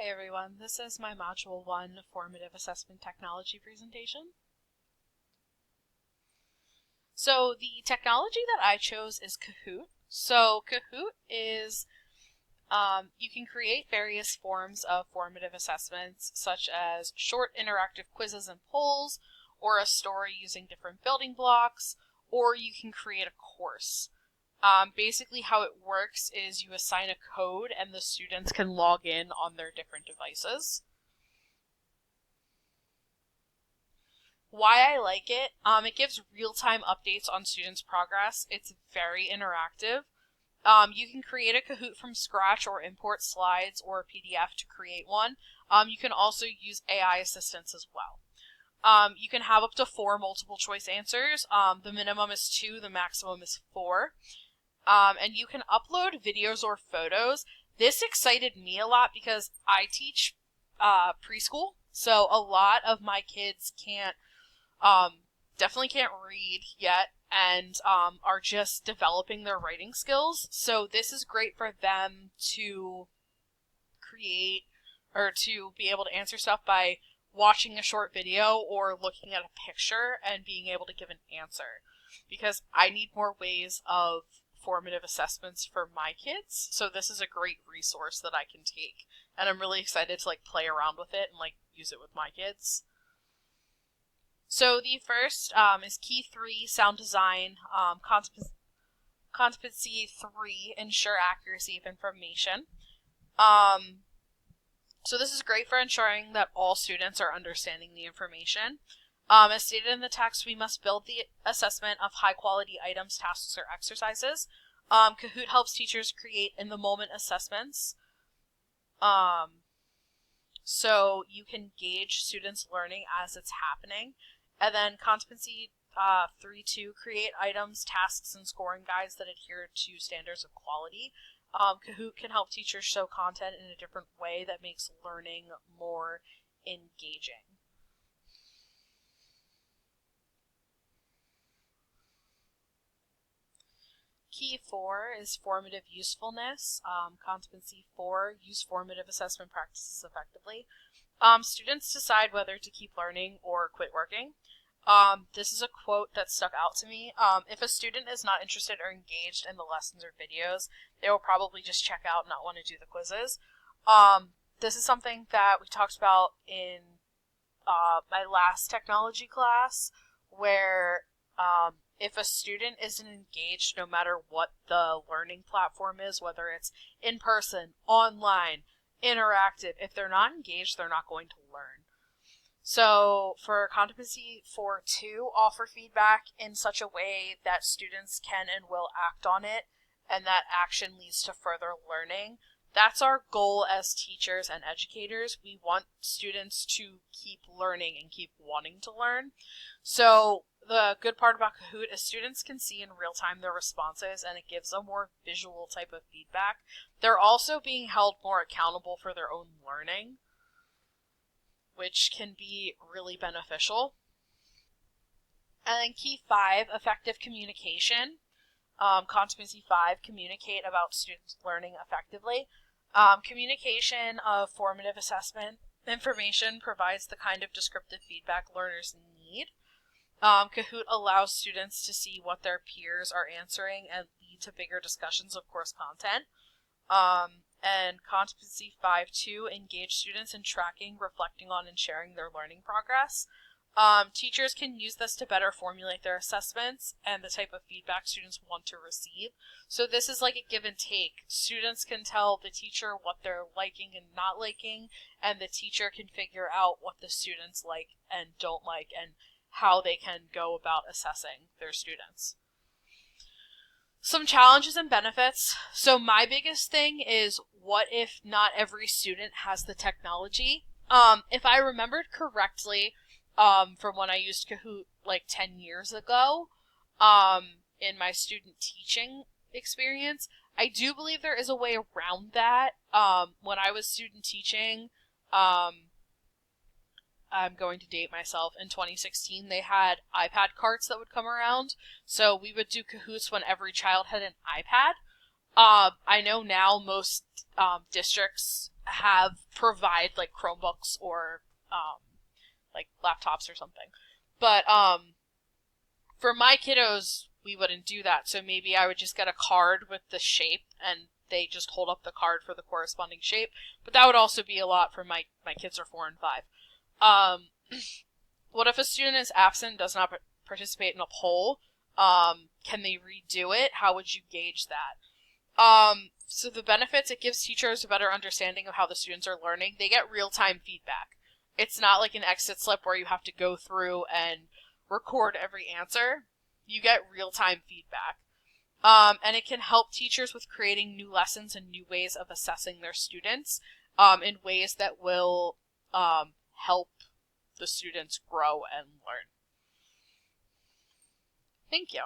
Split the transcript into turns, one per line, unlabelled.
everyone, this is my Module 1 Formative Assessment Technology presentation. So the technology that I chose is Kahoot. So Kahoot is, you can create various forms of formative assessments, such as short interactive quizzes and polls, or a story using different building blocks, or you can create a course. Basically how it works is you assign a code and the students can log in on their different devices. Why I like it, it gives real-time updates on students' progress. It's very interactive. You can create a Kahoot from scratch or import slides or a PDF to create one. You can also use AI assistance as well. You can have up to 4 multiple choice answers. The minimum is 2, the maximum is 4. And you can upload videos or photos. This excited me a lot because I teach preschool, so a lot of my kids definitely can't read yet and are just developing their writing skills. So this is great for them to create or to be able to answer stuff by watching a short video or looking at a picture and being able to give an answer. Because I need more ways of formative assessments for my kids, so this is a great resource that I can take, and I'm really excited to play around with it and use it with my kids. So the first is Key 3, Sound Design, Competency 3, Ensure Accuracy of Information. So this is great for ensuring that all students are understanding the information. As stated in the text, we must build the assessment of high-quality items, tasks, or exercises. Kahoot helps teachers create in-the-moment assessments. So you can gauge students' learning as it's happening. And then Competency 3.2, create items, tasks, and scoring guides that adhere to standards of quality. Kahoot can help teachers show content in a different way that makes learning more engaging. Key 4 is Formative Usefulness. Competency 4, use formative assessment practices effectively. Students decide whether to keep learning or quit working. This is a quote that stuck out to me. If a student is not interested or engaged in the lessons or videos, they will probably just check out and not want to do the quizzes. This is something that we talked about in my last technology class, where if a student isn't engaged, no matter what the learning platform is, whether it's in person, online, interactive, if they're not engaged, they're not going to learn. So for Competency 4.2, offer feedback in such a way that students can and will act on it, and that action leads to further learning. That's our goal as teachers and educators. We want students to keep learning and keep wanting to learn. So the good part about Kahoot is students can see in real time their responses, and it gives a more visual type of feedback. They're also being held more accountable for their own learning, which can be really beneficial. And then Key 5, effective communication. Competency 5, communicate about students learning effectively. Communication of formative assessment information provides the kind of descriptive feedback learners need. Kahoot allows students to see what their peers are answering and lead to bigger discussions of course content. And Competency 5.2, engage students in tracking, reflecting on, and sharing their learning progress. Teachers can use this to better formulate their assessments and the type of feedback students want to receive. So this is like a give and take. Students can tell the teacher what they're liking and not liking, and the teacher can figure out what the students like and don't like and how they can go about assessing their students. Some challenges and benefits. So my biggest thing is, what if not every student has the technology? If I remembered correctly, from when I used Kahoot 10 years ago, in my student teaching experience, I do believe there is a way around that. When I was student teaching, I'm going to date myself, in 2016 they had iPad carts that would come around, so we would do Kahoots when every child had an iPad. I know now most districts provide like Chromebooks or like laptops or something, but for my kiddos we wouldn't do that. So maybe I would just get a card with the shape, and they just hold up the card for the corresponding shape. But that would also be a lot for my kids are 4 and 5. What if a student is absent, does not participate in a poll? Can they redo it? How would you gauge that? So the benefits, it gives teachers a better understanding of how the students are learning. They get real-time feedback. It's not like an exit slip where you have to go through and record every answer. You get real-time feedback. And it can help teachers with creating new lessons and new ways of assessing their students in ways that will help the students grow and learn. Thank you.